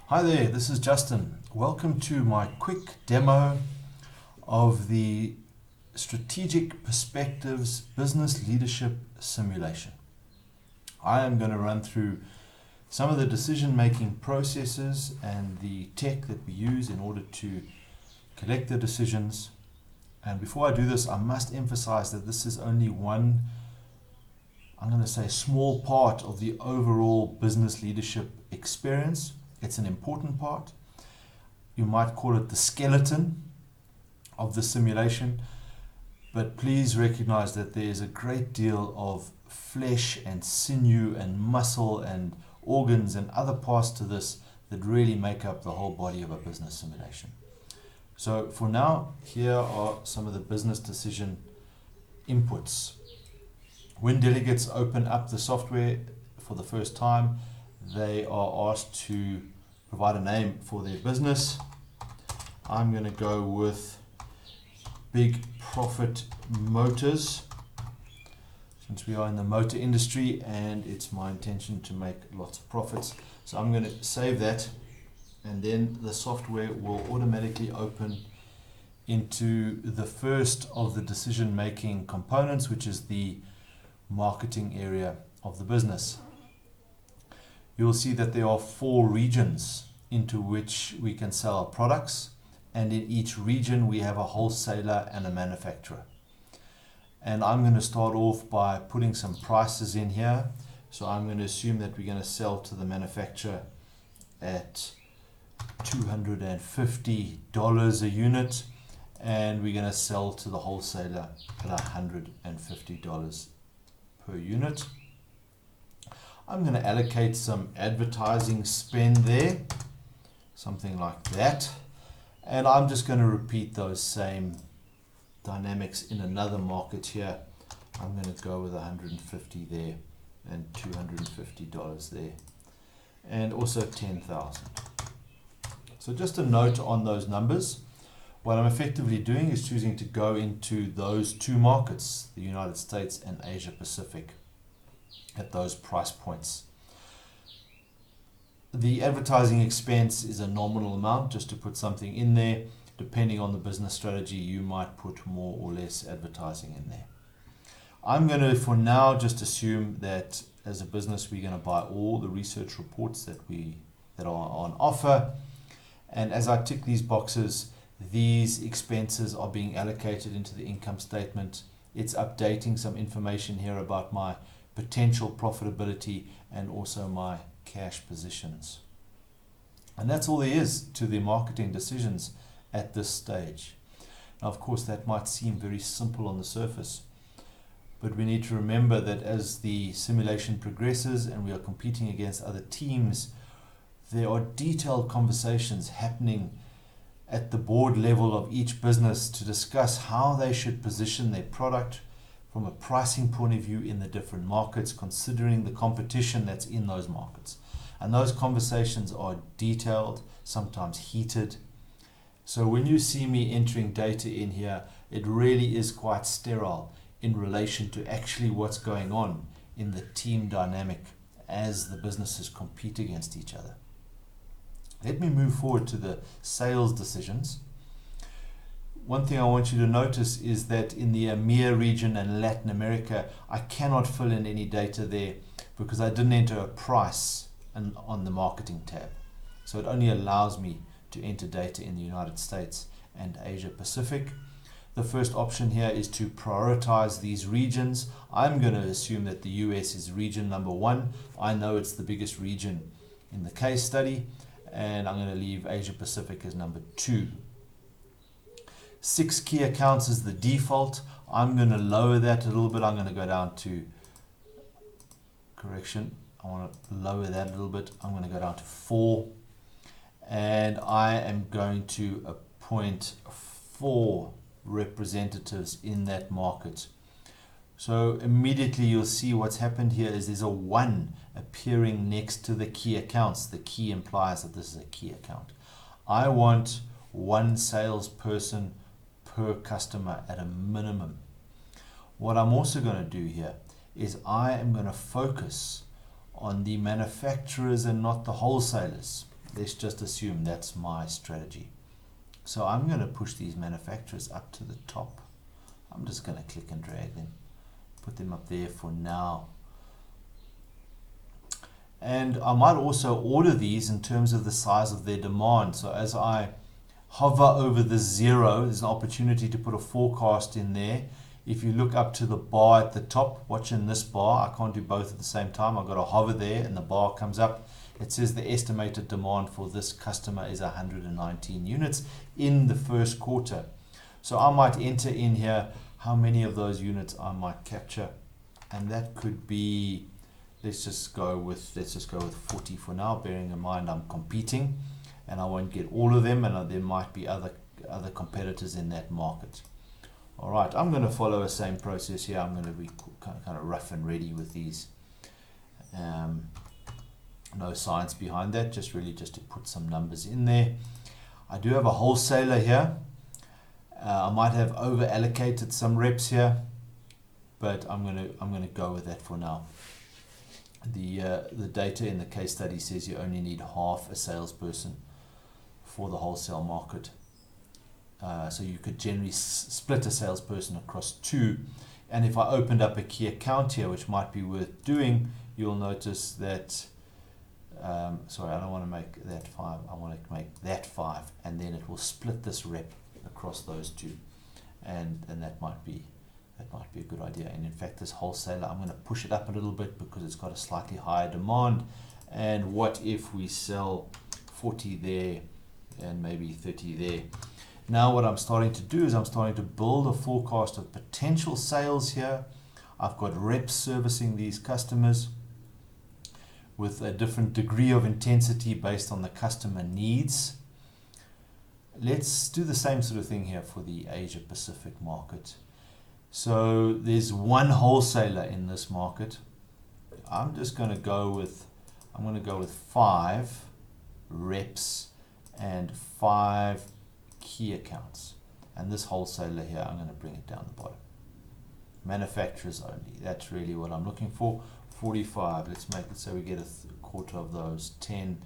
Hi there, this is Justin. Welcome to my quick demo of the Strategic Perspectives Business Leadership Simulation. I am going to run through some of the decision-making processes and the tech that we use in order to collect the decisions. And before I do this, I must emphasize that this is only one, I'm going to say, small part of the overall business leadership experience. It's an important part. You might call it the skeleton of the simulation, but please recognize that there is a great deal of flesh and sinew and muscle and organs and other parts to this that really make up the whole body of a business simulation. So for now, here are some of the business decision inputs. When delegates open up the software for the first time, they are asked to provide a name for their business. I'm going to go with Big Profit Motors, since we are in the motor industry and it's my intention to make lots of profits. So I'm going to save that, and then the software will automatically open into the first of the decision-making components, which is the marketing area of the business. You'll see that there are 4 regions into which we can sell our products, and in each region we have a wholesaler and a manufacturer. And I'm going to start off by putting some prices in here. So I'm going to assume that we're going to sell to the manufacturer at $250 a unit, and we're going to sell to the wholesaler at $150 per unit. I'm going to allocate some advertising spend there, something like that. And I'm just going to repeat those same dynamics in another market here. I'm going to go with 150 there and $250 there, and also 10,000. So just a note on those numbers. What I'm effectively doing is choosing to go into those 2 markets, the United States and Asia Pacific, at those price points. The advertising expense is a nominal amount, just to put something in there. Depending on the business strategy, you might put more or less advertising in there. I'm going to, for now, just assume that as a business we're going to buy all the research reports that are on offer, and as I tick these boxes, these expenses are being allocated into the income statement. It's updating some information here about my potential profitability and also my cash positions. And that's all there is to the marketing decisions at this stage. Now, of course, that might seem very simple on the surface, but we need to remember that as the simulation progresses and we are competing against other teams, there are detailed conversations happening at the board level of each business to discuss how they should position their product from a pricing point of view in the different markets, considering the competition that's in those markets. And those conversations are detailed, sometimes heated. So when you see me entering data in here, it really is quite sterile in relation to actually what's going on in the team dynamic as the businesses compete against each other. Let me move forward to the sales decisions. One thing I want you to notice is that in the EMEA region and Latin America, I cannot fill in any data there because I didn't enter a price on the marketing tab. So it only allows me to enter data in the United States and Asia Pacific. The first option here is to prioritize these regions. I'm going to assume that the US is region number 1. I know it's the biggest region in the case study, and I'm going to leave Asia Pacific as number 2. 6 key accounts is the default. I'm going to lower that a little bit. I'm going to go down to, I want to lower that a little bit. I'm going to go down to 4. And I am going to appoint 4 representatives in that market. So immediately you'll see what's happened here is there's a 1 appearing next to the key accounts. The key implies that this is a key account. I want 1 salesperson per customer at a minimum. What I'm also going to do here is I am going to focus on the manufacturers and not the wholesalers. Let's just assume that's my strategy. So I'm going to push these manufacturers up to the top. I'm just going to click and drag them, put them up there for now. And I might also order these in terms of the size of their demand. So as I hover over the 0, there's an opportunity to put a forecast in there. If you look up to the bar at the top, watching this bar, I can't do both at the same time. I've got to hover there and the bar comes up. It says the estimated demand for this customer is 119 units in the first quarter. So I might enter in here how many of those units I might capture, and that could be, let's just go with 40 for now, bearing in mind I'm competing and I won't get all of them, and there might be other competitors in that market. All right, I'm going to follow the same process here. I'm going to be kind of rough and ready with these. No science behind that, just to put some numbers in there. I do have a wholesaler here. I might have over allocated some reps here, but I'm gonna go with that for now. The data in the case study says you only need half a salesperson for the wholesale market. So you could generally split a salesperson across 2. And if I opened up a key account here, which might be worth doing, you'll notice that, sorry, I don't want to make that 5, I want to make that 5, and then it will split this rep across those 2. And that might be a good idea. And in fact, this wholesaler, I'm going to push it up a little bit because it's got a slightly higher demand. And what if we sell 40 there and maybe 30 there? Now what I'm starting to do is I'm starting to build a forecast of potential sales here. I've got reps servicing these customers with a different degree of intensity based on the customer needs. Let's do the same sort of thing here for the Asia Pacific market. So there's one wholesaler in this market. I'm going to go with 5 reps and 5 key accounts. And this wholesaler here, I'm going to bring it down the bottom. Manufacturers only. That's really what I'm looking for. 45. Let's make it so we get a quarter of those. 10.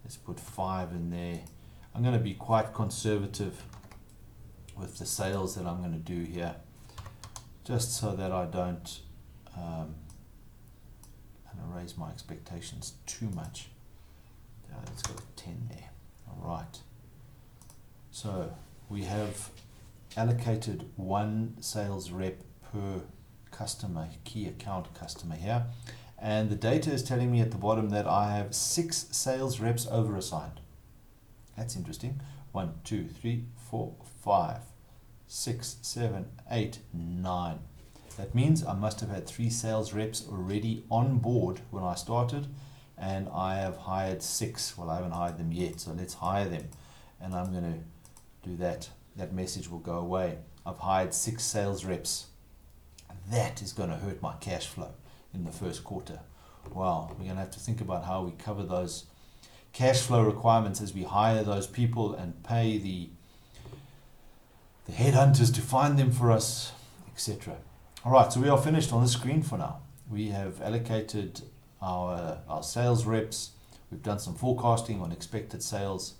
Let's put 5 in there. I'm going to be quite conservative with the sales that I'm going to do here, just so that I don't raise my expectations too much. Let's go with 10 there. All right. So we have allocated 1 sales rep per customer, key account customer here. And the data is telling me at the bottom that I have 6 sales reps over assigned. That's interesting. 1, 2, 3, 4, 5, 6, 7, 8, 9. That means I must have had 3 sales reps already on board when I started, and I have hired 6. Well, I haven't hired them yet, so let's hire them. And I'm going to do that. That message will go away. I've hired 6 sales reps. That is going to hurt my cash flow in the first quarter. Wow, we're going to have to think about how we cover those cash flow requirements as we hire those people and pay the headhunters to find them for us, etc. All right, so we are finished on the screen for now. We have allocated our sales reps. We've done some forecasting on expected sales.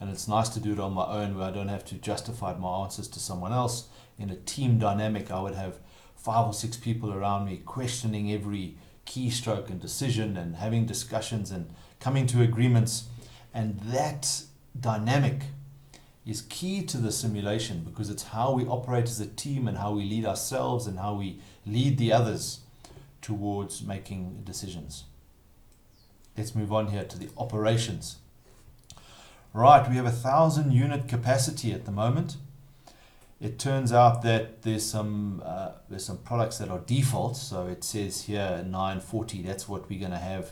And it's nice to do it on my own where I don't have to justify my answers to someone else. In a team dynamic, I would have 5 or 6 people around me questioning every keystroke and decision and having discussions and coming to agreements. And that dynamic is key to the simulation because it's how we operate as a team and how we lead ourselves and how we lead the others towards making decisions. Let's move on here to the operations. Right, we have 1,000 unit capacity at the moment. It turns out that there's some products that are default. So it says here 940. That's what we're going to have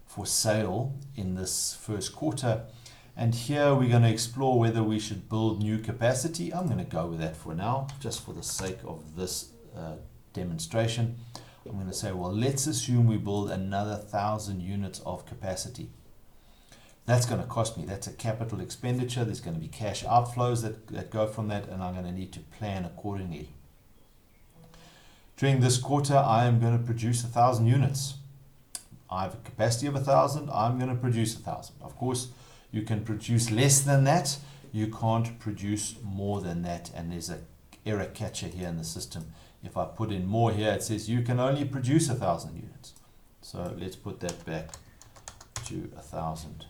for sale in this first quarter. And here we're going to explore whether we should build new capacity. I'm going to go with that for now, just for the sake of this demonstration. I'm going to say, well, let's assume we build another 1,000 units of capacity. That's going to cost me. That's a capital expenditure. There's going to be cash outflows that go from that, and I'm going to need to plan accordingly. During this quarter, I am going to produce 1,000 units. I have a capacity of 1,000, I'm going to produce 1,000. Of course, you can produce less than that, you can't produce more than that, and there's a error catcher here in the system. If I put in more here, it says you can only produce 1,000 units. So let's put that back to 1,000.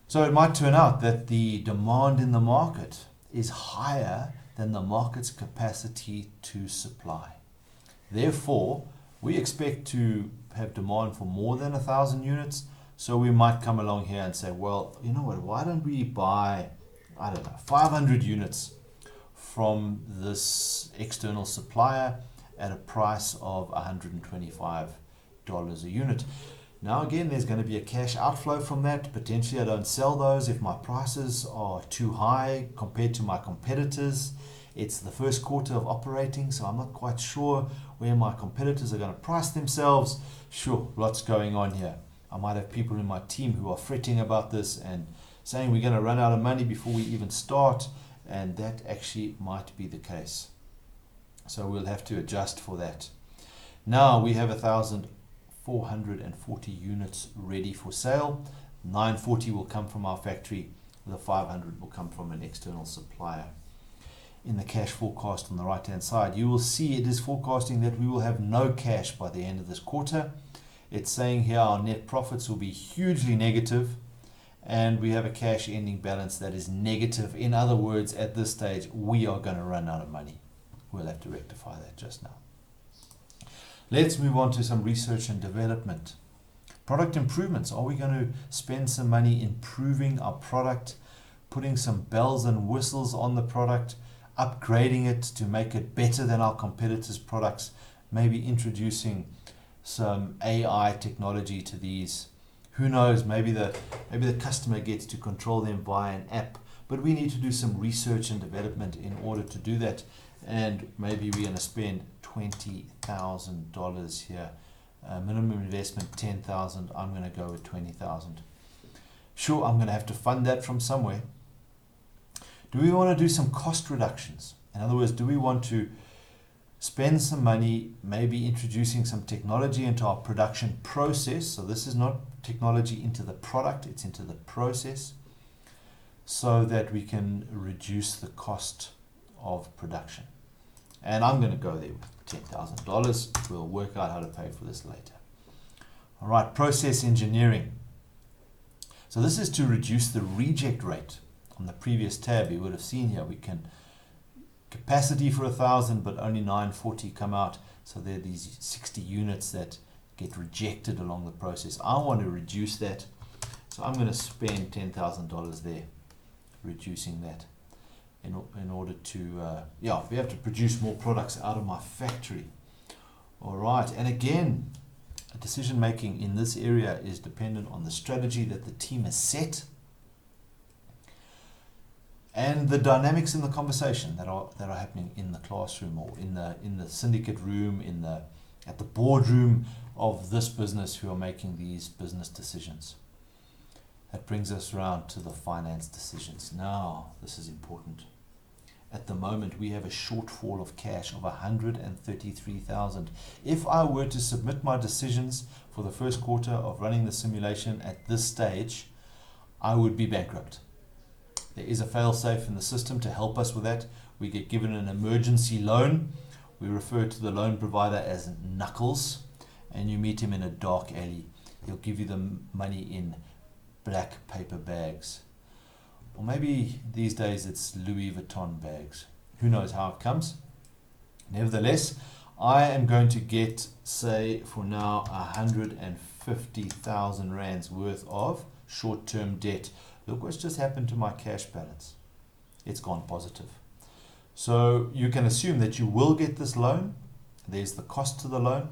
So it might turn out that the demand in the market is higher than the market's capacity to supply. Therefore, we expect to have demand for more than 1,000 units. So we might come along here and say, well, you know what, why don't we buy, 500 units from this external supplier at a price of $125 a unit. Now again, there's going to be a cash outflow from that. Potentially I don't sell those if my prices are too high compared to my competitors. It's the first quarter of operating, so I'm not quite sure where my competitors are going to price themselves. Sure, lots going on here. I might have people in my team who are fretting about this and saying we're going to run out of money before we even start, and that actually might be the case. So we'll have to adjust for that. Now we have 1,440 units ready for sale. 940 will come from our factory. The 500 will come from an external supplier. In the cash forecast on the right hand side, you will see it is forecasting that we will have no cash by the end of this quarter. It's saying here our net profits will be hugely negative, and we have a cash ending balance that is negative. In other words, at this stage, we are going to run out of money. We'll have to rectify that just now. Let's move on to some research and development. Product improvements. Are we going to spend some money improving our product, putting some bells and whistles on the product, upgrading it to make it better than our competitors' products, maybe introducing some AI technology to these? Who knows, maybe the customer gets to control them via an app, but we need to do some research and development in order to do that, and maybe we're going to spend $20,000 here. Minimum investment $10,000. I'm going to go with $20,000. Sure, I'm going to have to fund that from somewhere. Do we want to do some cost reductions? In other words, do we want to spend some money maybe introducing some technology into our production process? So this is not technology into the product, it's into the process, so that we can reduce the cost of production. And I'm going to go there with $10,000. We'll work out how to pay for this later. All right, process engineering. So this is to reduce the reject rate. On the previous tab, you would have seen here we can capacity for 1,000, but only 940 come out. So there are these 60 units that get rejected along the process. I want to reduce that, so I'm going to spend $10,000 there, reducing that in order to we have to produce more products out of my factory. All right, and again, decision making in this area is dependent on the strategy that the team has set and the dynamics in the conversation that are happening in the classroom or in the syndicate room, at the boardroom of this business who are making these business decisions. That brings us around to the finance decisions. Now, this is important. At the moment, we have a shortfall of cash of $133,000. If I were to submit my decisions for the first quarter of running the simulation at this stage, I would be bankrupt. There is a fail-safe in the system to help us with that. We get given an emergency loan. We refer to the loan provider as Knuckles, and you meet him in a dark alley. He'll give you the money in black paper bags. Or maybe these days it's Louis Vuitton bags. Who knows how it comes? Nevertheless, I am going to get, say, for now, 150,000 rands worth of short-term debt. Look what's just happened to my cash balance. It's gone positive. So you can assume that you will get this loan. There's the cost to the loan.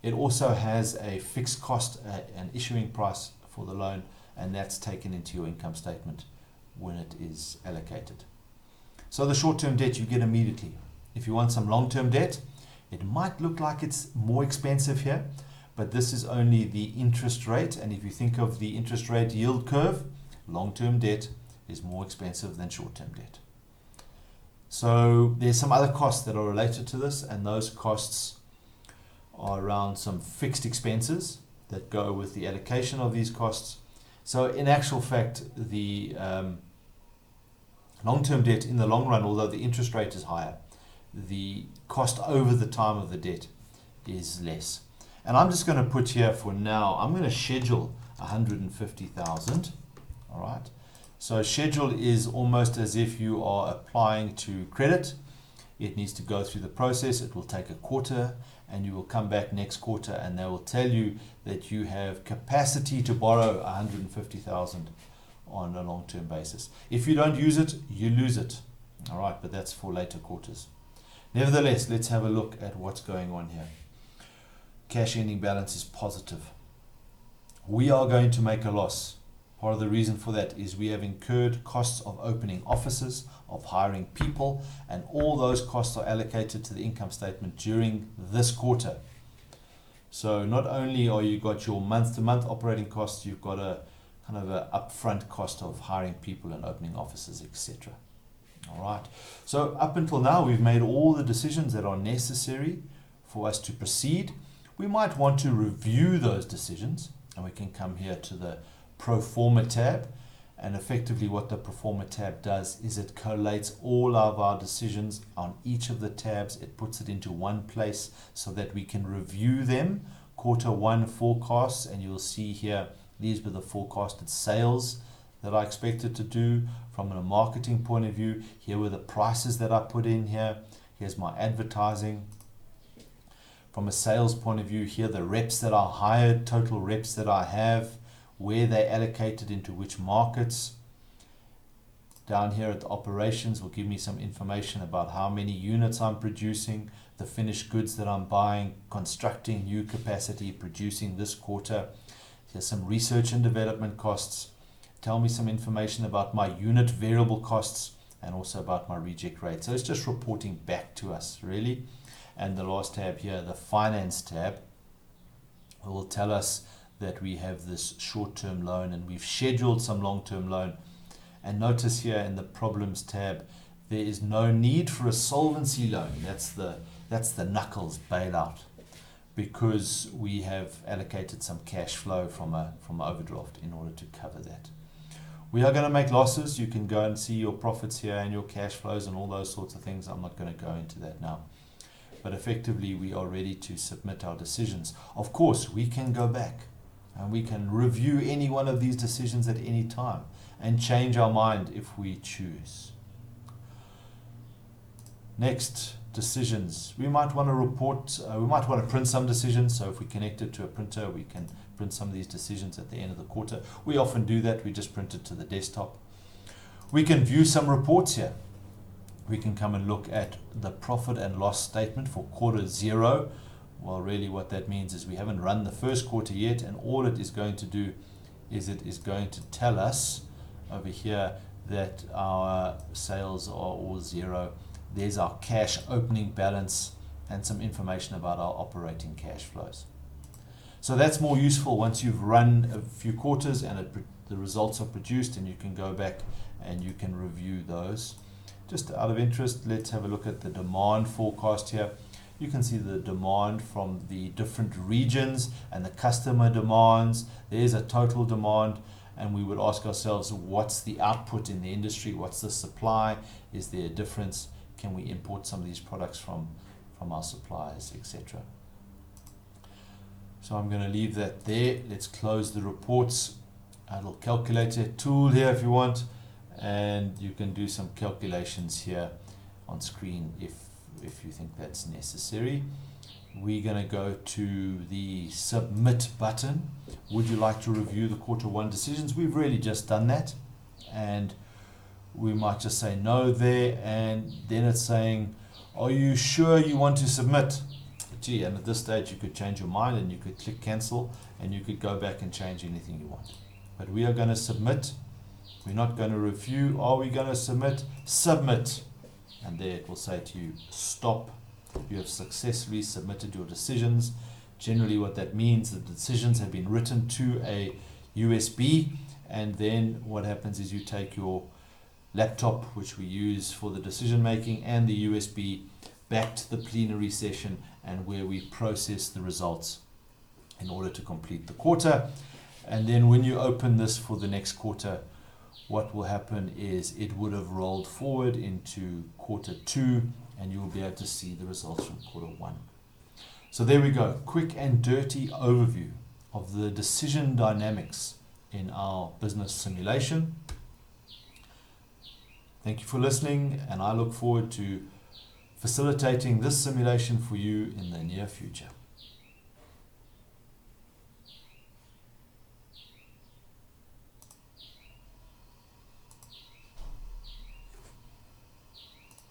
It also has a fixed cost, an issuing price for the loan, and that's taken into your income statement when it is allocated. So the short-term debt you get immediately. If you want some long-term debt, it might look like it's more expensive here, but this is only the interest rate, and if you think of the interest rate yield curve, long-term debt is more expensive than short-term debt. So there's some other costs that are related to this, and those costs are around some fixed expenses that go with the allocation of these costs. So in actual fact, the long-term debt in the long run, although the interest rate is higher, the cost over the time of the debt is less. And I'm just going to put here for now, I'm going to schedule 150,000. All right. So schedule is almost as if you are applying to credit. It needs to go through the process. It will take a quarter, and you will come back next quarter and they will tell you that you have capacity to borrow 150,000 on a long-term basis. If you don't use it, you lose it. All right, but that's for later quarters. Nevertheless, let's have a look at what's going on here. Cash ending balance is positive. We are going to make a loss. Part of the reason for that is we have incurred costs of opening offices, of hiring people, and all those costs are allocated to the income statement during this quarter. So not only are you got your month-to-month operating costs, you've got a kind of an upfront cost of hiring people and opening offices, etc. All right. So up until now, we've made all the decisions that are necessary for us to proceed. We might want to review those decisions, and we can come here to the Pro Forma tab, and effectively what the Pro Forma tab does is it collates all of our decisions on each of the tabs. It puts it into one place so that we can review them. Quarter one forecasts, and you'll see here these were the forecasted sales that I expected to do from a marketing point of view. Here were the prices that I put in here. Here's my advertising. From a sales point of view, here the reps that I hired, total reps that I have, where they allocated into which markets. Down here at the operations will give me some information about how many units I'm producing, the finished goods that I'm buying, constructing new capacity, producing this quarter. Here's some research and development costs. Tell me some information about my unit variable costs and also about my reject rate. So it's just reporting back to us, really. And the last tab here, the finance tab, will tell us that we have this short-term loan and we've scheduled some long-term loan. And notice here in the problems tab, there is no need for a solvency loan. That's the knuckles bailout, because we have allocated some cash flow from overdraft in order to cover that. We are going to make losses. You can go and see your profits here and your cash flows and all those sorts of things. I'm not going to go into that now. But effectively, we are ready to submit our decisions. Of course, we can go back and we can review any one of these decisions at any time and change our mind if we choose. Next, decisions. We might want to report, we might want to print some decisions. So if we connect it to a printer, we can print some of these decisions at the end of the quarter. We often do that. We just print it to the desktop. We can view some reports here. We can come and look at the profit and loss statement for quarter 0. Well, really what that means is we haven't run the first quarter yet, and all it is going to do is it is going to tell us over here that our sales are all 0. There's our cash opening balance and some information about our operating cash flows. So that's more useful once you've run a few quarters and the results are produced, and you can go back and you can review those. Just out of interest, let's have a look at the demand forecast here. You can see the demand from the different regions and the customer demands. There's a total demand, and we would ask ourselves, what's the output in the industry? What's the supply? Is there a difference? Can we import some of these products from our suppliers, etc.? So I'm going to leave that there. Let's close the reports. A little calculator tool here if you want, and you can do some calculations here on screen if you think that's necessary. We're going to go to the submit button. Would you like to review the quarter 1 decisions? We've really just done that, and we might just say no there, and then it's saying, are you sure you want to submit? Gee, and at this stage you could change your mind and you could click cancel and you could go back and change anything you want. But we are going to submit. We're not going to review. Are we going to submit? Submit. And there it will say to you, stop. You have successfully submitted your decisions. Generally what that means, the decisions have been written to a USB, and then what happens is you take your laptop, which we use for the decision making, and the USB back to the plenary session, and where we process the results in order to complete the quarter. And then when you open this for the next quarter, what will happen is it would have rolled forward into quarter 2, and you'll be able to see the results from quarter 1. So there we go, quick and dirty overview of the decision dynamics in our business simulation. Thank you for listening, and I look forward to facilitating this simulation for you in the near future.